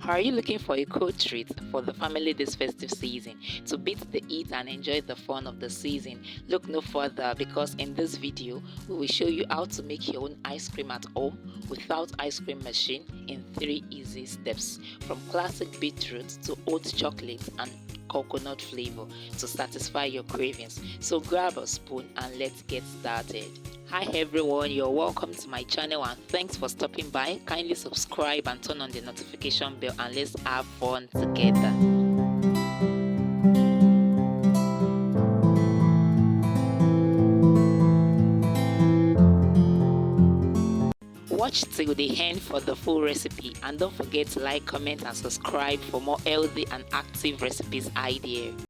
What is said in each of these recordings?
Are you looking for a cool treat for the family this festive season? To beat the heat and enjoy the fun of the season, look no further, because in this video we will show you how to make your own ice cream at home without ice cream machine in 3 easy steps, from classic beetroot to oat chocolate and coconut flavor to satisfy your cravings. So grab a spoon and let's get started. Hi everyone, you're welcome to my channel and thanks for stopping by. Kindly subscribe and turn on the notification bell and let's have fun together. Watch till the end for the full recipe, and don't forget to like, comment and subscribe for more healthy and active recipes ideas.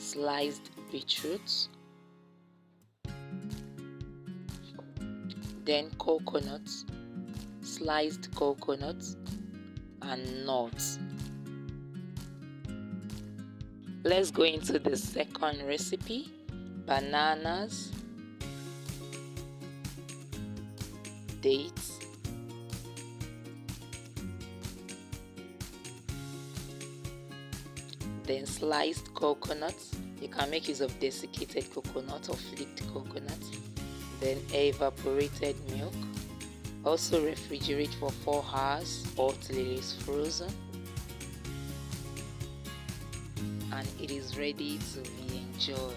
Sliced beetroot, then coconut, sliced coconut and nuts. Let's go into the second recipe: bananas, dates, then sliced coconuts. You can make use of desiccated coconut or flaked coconut, then evaporated milk. Also refrigerate for 4 hours or till it is frozen, and it is ready to be enjoyed.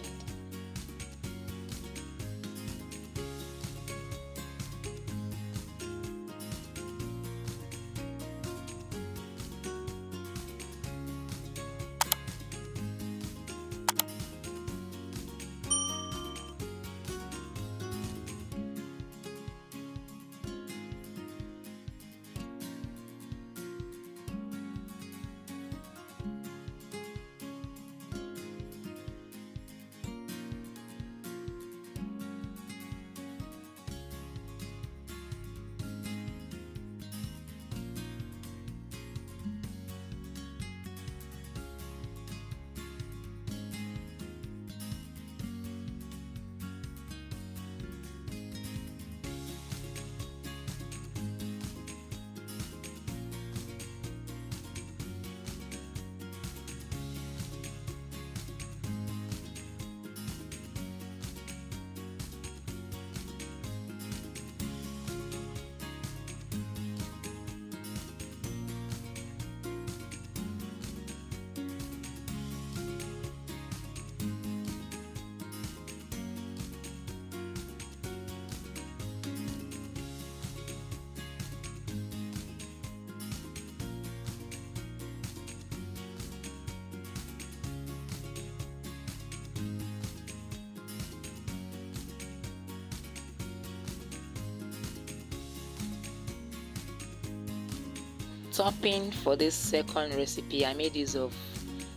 Topping for this second recipe, I made use of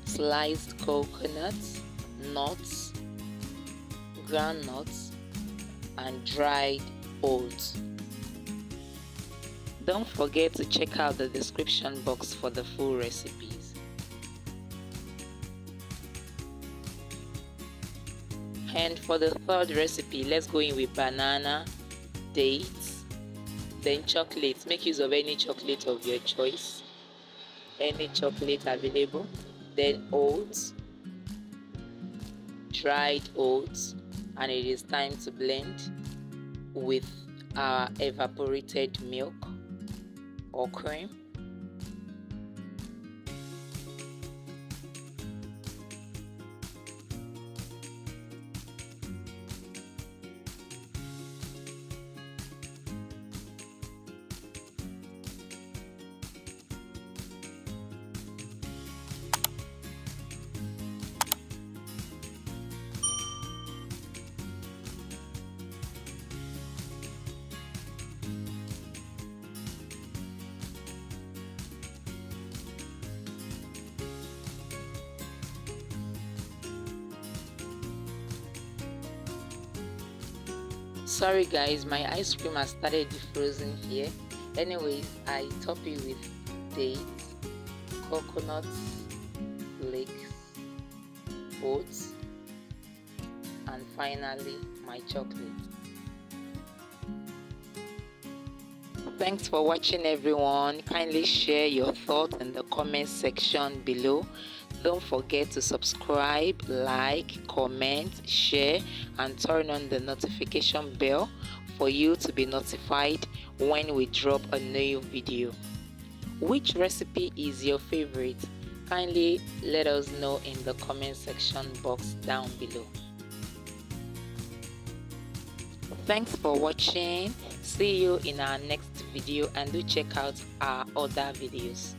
sliced coconuts, nuts, ground nuts, and dried oats. Don't forget to check out the description box for the full recipes. And for the third recipe, let's go in with banana, dates, then chocolate. Make use of any chocolate of your choice, any chocolate available, then oats, dried oats, and it is time to blend with our evaporated milk or cream. Sorry guys, my ice cream has started defrosing here. Anyways, I top it with dates, coconut flakes, oats, and finally my chocolate. Thanks for watching everyone. Kindly share your thoughts in the comment section below. Don't forget to subscribe, like, comment, share, and turn on the notification bell for you to be notified when we drop a new video. Which recipe is your favorite? Kindly let us know in the comment section box down below. Thanks for watching. See you in our next video, and do check out our other videos.